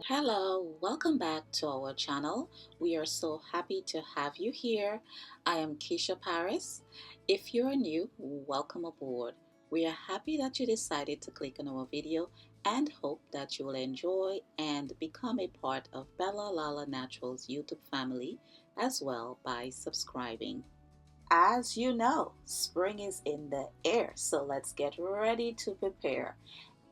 Hello, welcome back to our channel. We are so happy to have you here. I am Keisha Paris. If you're new, welcome aboard. We are happy that you decided to click on our video and hope that you will enjoy and become a part of Bella Lala Naturals YouTube family as well by subscribing. As you know, spring is in the air, so let's get ready to prepare.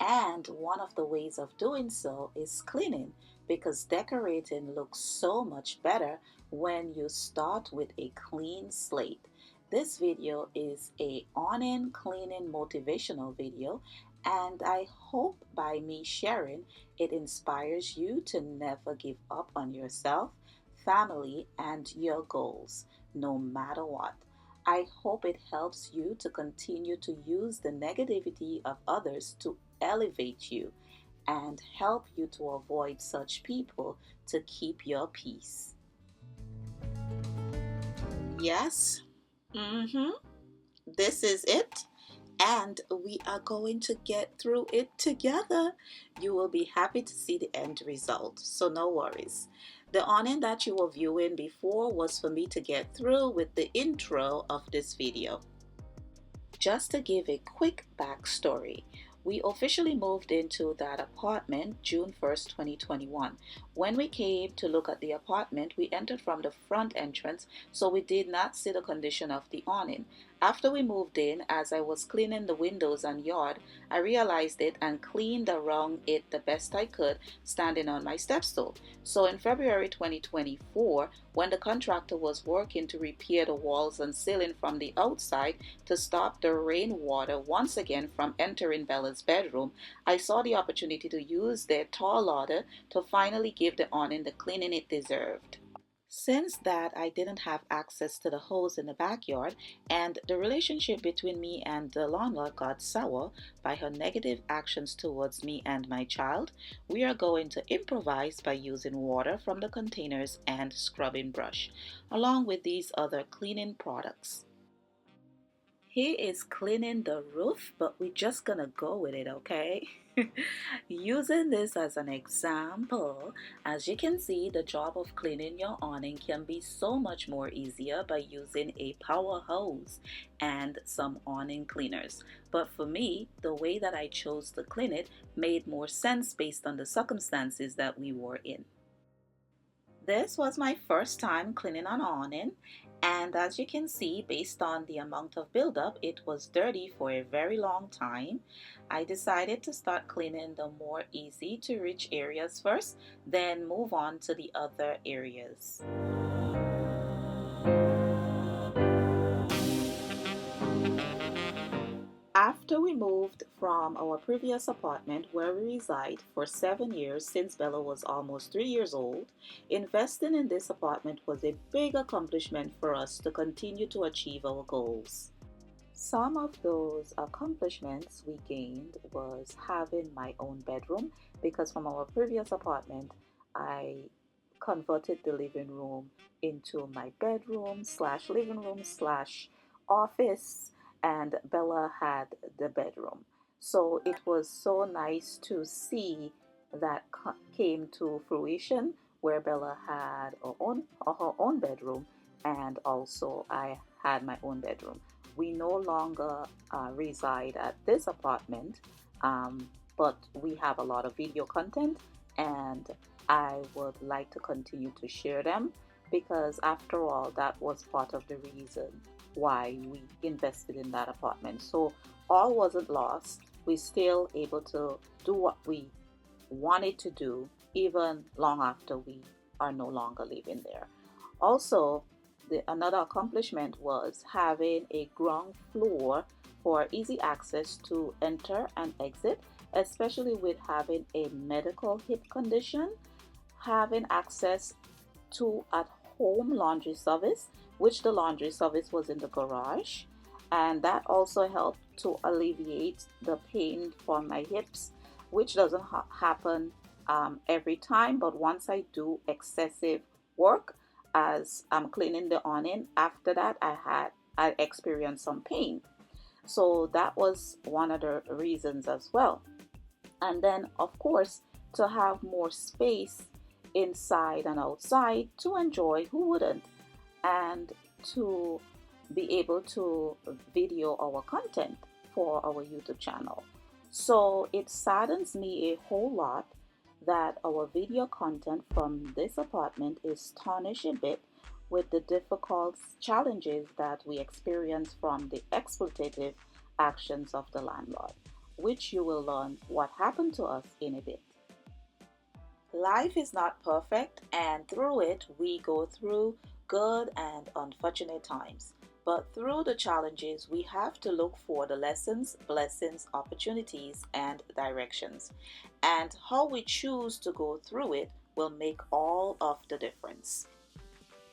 And one of the ways of doing so is cleaning because decorating looks so much better when you start with a clean slate. This video is a awning cleaning motivational video, and I hope by me sharing it inspires you to never give up on yourself, family, and your goals, no matter what. I hope it helps you to continue to use the negativity of others to elevate you and help you to avoid such people to keep your peace. Yes, mm-hmm. This is it. And we are going to get through it together. You will be happy to see the end result, so no worries. The awning that you were viewing before was for me to get through with the intro of this video. Just to give a quick backstory, we officially moved into that apartment June 1st, 2021. When we came to look at the apartment, we entered from the front entrance, so we did not see the condition of the awning. After we moved in, as I was cleaning the windows and yard, I realized it and cleaned around it the best I could, standing on my step stool. So in February 2024, when the contractor was working to repair the walls and ceiling from the outside to stop the rainwater once again from entering Bella's bedroom, I saw the opportunity to use their tall ladder to finally give the awning the cleaning it deserved. Since that, I didn't have access to the hose in the backyard, and the relationship between me and the landlord got sour by her negative actions towards me and my child. We are going to improvise by using water from the containers and scrubbing brush, along with these other cleaning products. He is cleaning the roof, but we're just gonna go with it, okay? Using this as an example, as you can see, the job of cleaning your awning can be so much more easier by using a power hose and some awning cleaners. But for me, the way that I chose to clean it made more sense based on the circumstances that we were in. This was my first time cleaning an awning, and as you can see, based on the amount of buildup, it was dirty for a very long time. I decided to start cleaning the more easy to reach areas first, then move on to the other areas. After we moved from our previous apartment where we reside for 7 years since Bella was almost 3 years old, investing in this apartment was a big accomplishment for us to continue to achieve our goals. Some of those accomplishments we gained was having my own bedroom because from our previous apartment, I converted the living room into my bedroom slash living room slash office, and Bella had the bedroom. So it was so nice to see that came to fruition where Bella had her own bedroom, and also I had my own bedroom. We no longer reside at this apartment, but we have a lot of video content, and I would like to continue to share them because, after all, that was part of the reason why we invested in that apartment. So, all wasn't lost. We still able to do what we wanted to do even long after we are no longer living there. Also, another accomplishment was having a ground floor for easy access to enter and exit, especially with having a medical hip condition. Having access to at home laundry service, which the laundry service was in the garage, and that also helped to alleviate the pain for my hips, which doesn't happen every time, but once I do excessive work as I'm cleaning the awning, after that I experienced some pain. So that was one of the reasons as well. And then, of course, to have more space inside and outside to enjoy. Who wouldn't? And to be able to video our content for our YouTube channel. So it saddens me a whole lot that our video content from this apartment is tarnished a bit with the difficult challenges that we experience from the exploitative actions of the landlord, which you will learn what happened to us in a bit. Life is not perfect, and through it, we go through good and unfortunate times. But through the challenges, we have to look for the lessons, blessings, opportunities, and directions. And how we choose to go through it will make all of the difference.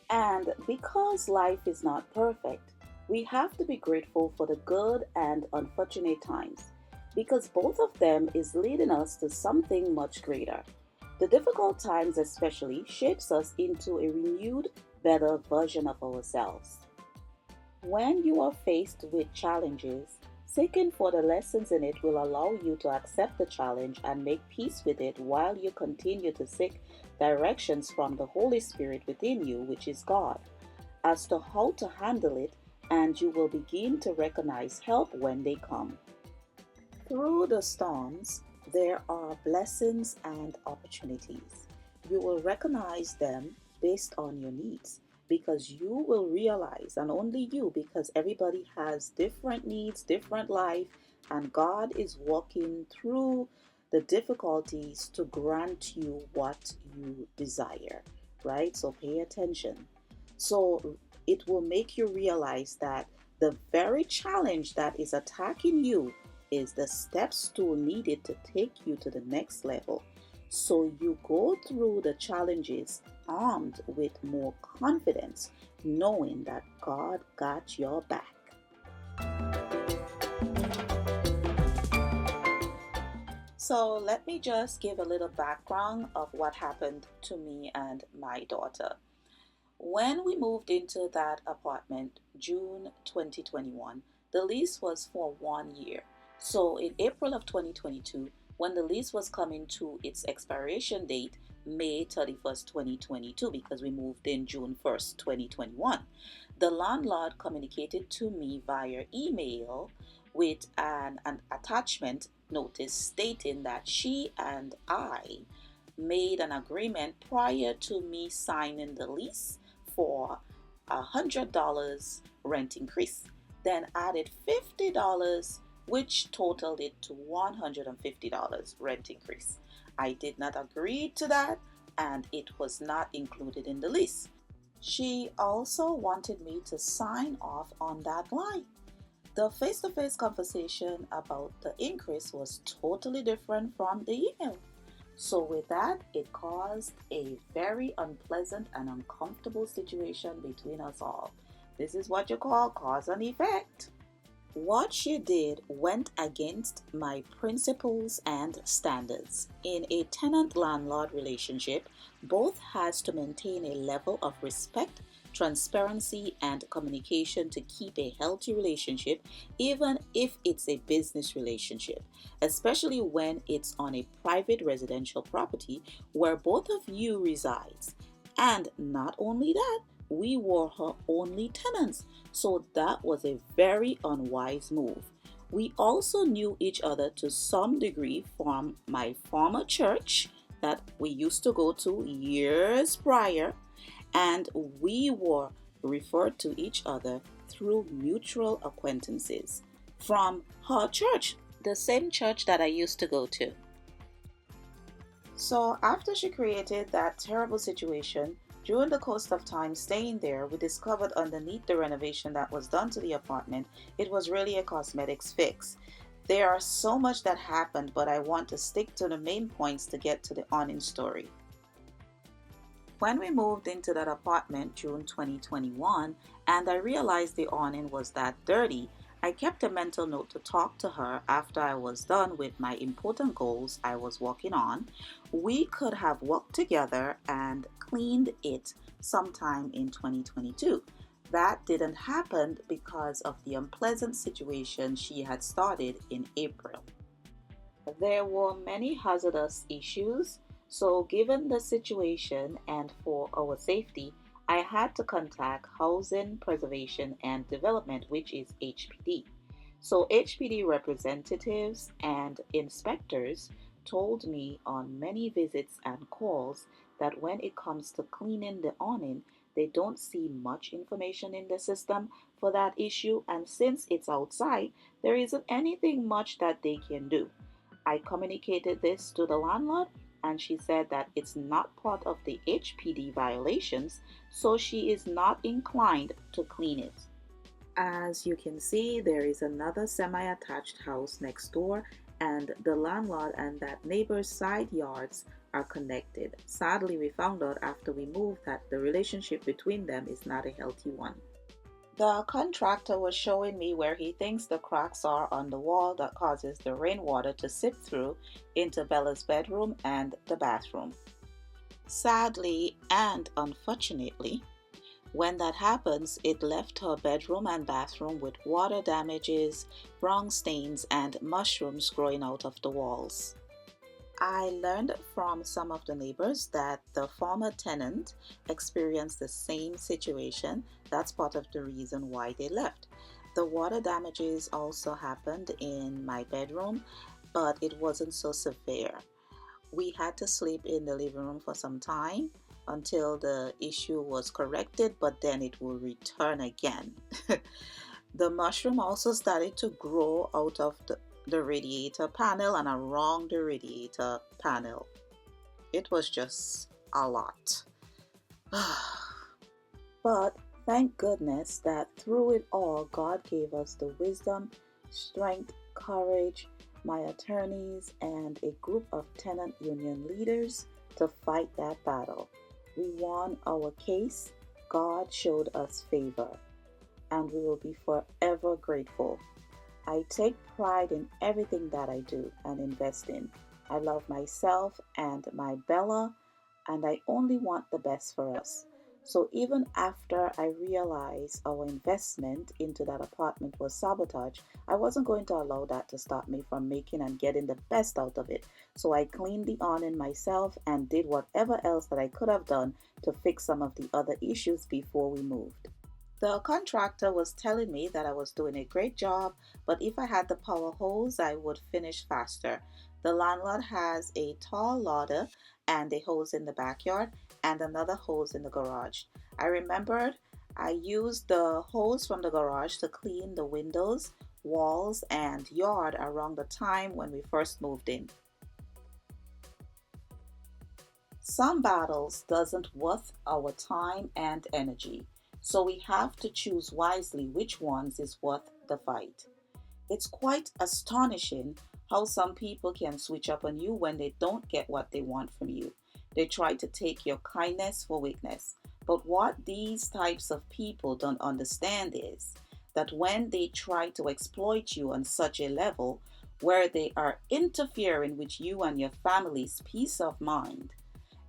And because life is not perfect, we have to be grateful for the good and unfortunate times, because both of them is leading us to something much greater. The difficult times especially shapes us into a renewed, better version of ourselves. When you are faced with challenges, seeking for the lessons in it will allow you to accept the challenge and make peace with it while you continue to seek directions from the Holy Spirit within you, which is God, as to how to handle it, and you will begin to recognize help when they come. Through the storms, there are blessings and opportunities. You will recognize them based on your needs, because you will realize, and only you, because everybody has different needs, different life, and God is walking through the difficulties to grant you what you desire, right? So pay attention. So it will make you realize that the very challenge that is attacking you is the steps stool needed to take you to the next level. So you go through the challenges armed with more confidence, knowing that God got your back. So let me just give a little background of what happened to me and my daughter. When we moved into that apartment, June 2021, the lease was for 1 year. So in April of 2022, when the lease was coming to its expiration date, May 31st, 2022, because we moved in June 1st, 2021, the landlord communicated to me via email with an attachment notice stating that she and I made an agreement prior to me signing the lease for $100 rent increase, then added $50, which totaled it to $150 rent increase. I did not agree to that, and it was not included in the lease. She also wanted me to sign off on that line. The face-to-face conversation about the increase was totally different from the email. So with that, it caused a very unpleasant and uncomfortable situation between us all. This is what you call cause and effect. What she did went against my principles and standards. In a tenant-landlord relationship, both has to maintain a level of respect, transparency, and communication to keep a healthy relationship, even if it's a business relationship, especially when it's on a private residential property where both of you resides. And not only that, we were her only tenants, so that was a very unwise move. We also knew each other to some degree from my former church that we used to go to years prior, and we were referred to each other through mutual acquaintances from her church, the same church that I used to go to. So after she created that terrible situation, during the course of time staying there, we discovered underneath the renovation that was done to the apartment, it was really a cosmetics fix. There are so much that happened, but I want to stick to the main points to get to the awning story. When we moved into that apartment June 2021, and I realized the awning was that dirty, I kept a mental note to talk to her after I was done with my important goals I was working on. We could have worked together and cleaned it sometime in 2022. That didn't happen because of the unpleasant situation she had started in April. There were many hazardous issues, so given the situation and for our safety, I had to contact Housing Preservation and Development, which is HPD. So, HPD representatives and inspectors told me on many visits and calls that when it comes to cleaning the awning, they don't see much information in the system for that issue, and since it's outside, there isn't anything much that they can do. I communicated this to the landlord, and she said that it's not part of the HPD violations, so she is not inclined to clean it. As you can see, there is another semi attached house next door, and the landlord and that neighbor's side yards are connected. Sadly, we found out after we moved that the relationship between them is not a healthy one. The contractor was showing me where he thinks the cracks are on the wall that causes the rainwater to seep through into Bella's bedroom and the bathroom. Sadly and unfortunately, when that happens, it left her bedroom and bathroom with water damages, brown stains, and mushrooms growing out of the walls. I learned from some of the neighbors that the former tenant experienced the same situation. That's part of the reason why they left. The water damages also happened in my bedroom, but it wasn't so severe. We had to sleep in the living room for some time until the issue was corrected, but then it will return again. The mushroom also started to grow out of the radiator panel and around the radiator panel. It was just a lot. But thank goodness that through it all, God gave us the wisdom, strength, courage, my attorneys, and a group of tenant union leaders to fight that battle. We won our case. God showed us favor, and we will be forever grateful. I take pride in everything that I do and invest in. I love myself and my Bella, and I only want the best for us. So even after I realized our investment into that apartment was sabotage, I wasn't going to allow that to stop me from making and getting the best out of it. So I cleaned the awning myself and did whatever else that I could have done to fix some of the other issues before we moved. The contractor was telling me that I was doing a great job, but if I had the power hose, I would finish faster. The landlord has a tall ladder and a hose in the backyard and another hose in the garage. I remembered I used the hose from the garage to clean the windows, walls, and yard around the time when we first moved in. Some battles doesn't worth our time and energy, so we have to choose wisely which ones is worth the fight. It's quite astonishing how some people can switch up on you when they don't get what they want from you. They try to take your kindness for weakness. But what these types of people don't understand is that when they try to exploit you on such a level where they are interfering with you and your family's peace of mind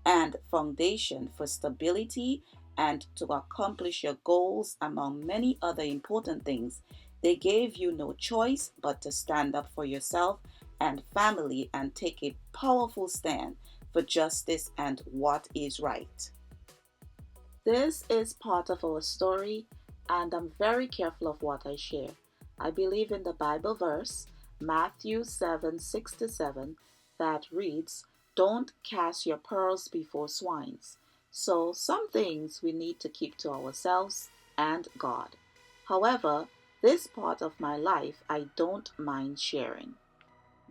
and foundation for stability and to accomplish your goals, among many other important things, they gave you no choice but to stand up for yourself and family and take a powerful stand for justice and what is right. This is part of our story, and I'm very careful of what I share. I believe in the Bible verse, Matthew 7:6-7, that reads, "Don't cast your pearls before swines." So, some things we need to keep to ourselves and God. However, this part of my life I don't mind sharing.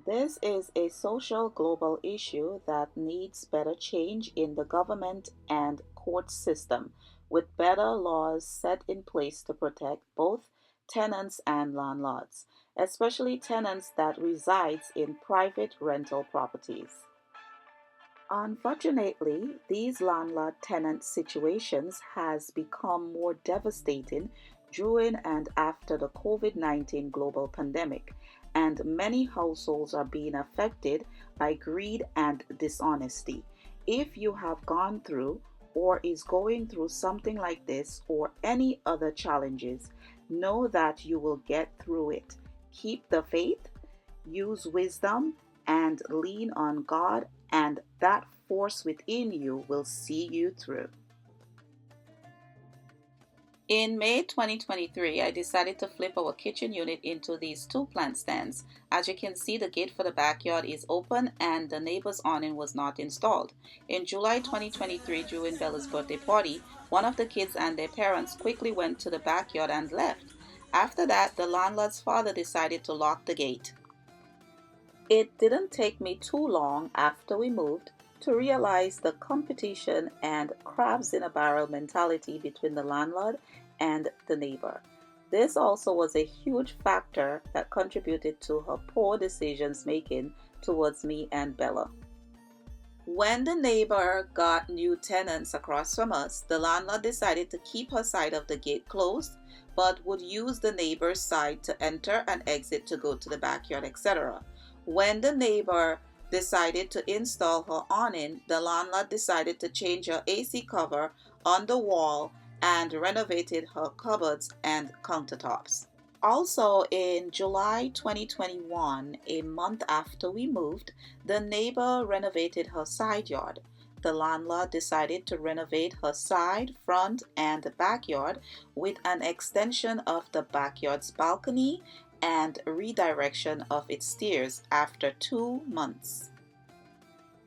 This is a social global issue that needs better change in the government and court system, with better laws set in place to protect both tenants and landlords, especially tenants that resides in private rental properties. Unfortunately, these landlord-tenant situations has become more devastating during and after the COVID-19 global pandemic, and many households are being affected by greed and dishonesty. If you have gone through or is going through something like this or any other challenges, know that you will get through it. Keep the faith, use wisdom, and lean on God, and that force within you will see you through. In May 2023, I decided to flip our kitchen unit into these two plant stands. As you can see, the gate for the backyard is open and the neighbor's awning was not installed. In July 2023, during Bella's birthday party, one of the kids and their parents quickly went to the backyard and left. After that, the landlord's father decided to lock the gate. It didn't take me too long after we moved to realize the competition and crabs in a barrel mentality between the landlord and the neighbor. This also was a huge factor that contributed to her poor decisions making towards me and Bella. When the neighbor got new tenants across from us, the landlord decided to keep her side of the gate closed, but would use the neighbor's side to enter and exit to go to the backyard, etc. When the neighbor decided to install her awning, the landlord decided to change her AC cover on the wall and renovated her cupboards and countertops. Also, in July 2021, a month after we moved, the neighbor renovated her side yard. The landlord decided to renovate her side, front, and backyard with an extension of the backyard's balcony and redirection of its stairs after 2 months.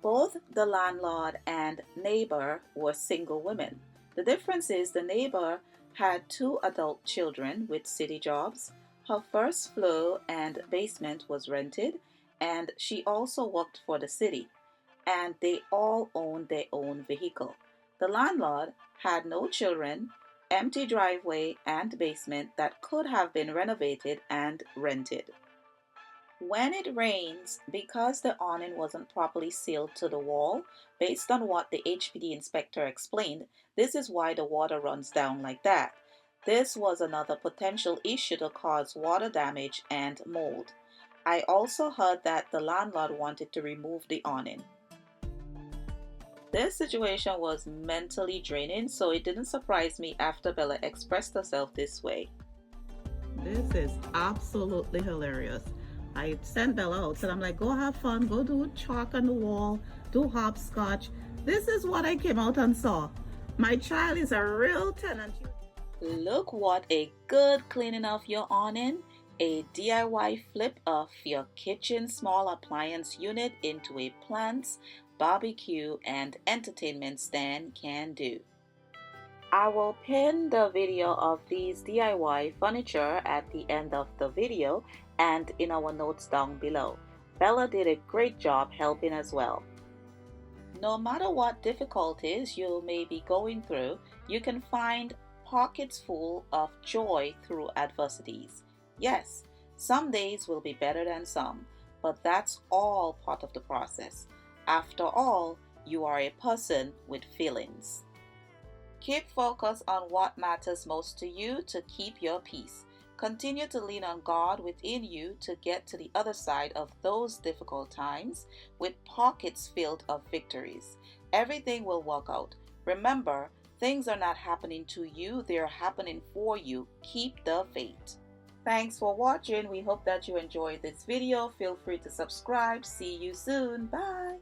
Both the landlord and neighbor were single women. The difference is the neighbor had 2 adult children with city jobs. Her first floor and basement was rented, and she also worked for the city, and they all owned their own vehicle. The landlord had no children, empty driveway and basement that could have been renovated and rented. When it rains, because the awning wasn't properly sealed to the wall, based on what the HPD inspector explained, this is why the water runs down like that. This was another potential issue to cause water damage and mold. I also heard that the landlord wanted to remove the awning. This situation was mentally draining, so it didn't surprise me after Bella expressed herself this way. This is absolutely hilarious. I sent Bella out, said I'm like, go have fun, go do chalk on the wall, do hopscotch. This is what I came out and saw. My child is a real tenant. Look what a good cleaning of your awning, a DIY flip of your kitchen small appliance unit into a plants, barbecue, and entertainment stand can do. I will pin the video of these DIY furniture at the end of the video and in our notes down below. Bella did a great job helping as well. No matter what difficulties you may be going through, you can find pockets full of joy through adversities. Yes, some days will be better than some, but that's all part of the process. After all, you are a person with feelings. Keep focused on what matters most to you to keep your peace. Continue to lean on God within you to get to the other side of those difficult times with pockets filled of victories. Everything will work out. Remember, things are not happening to you, they are happening for you. Keep the faith. Thanks for watching. We hope that you enjoyed this video. Feel free to subscribe. See you soon. Bye.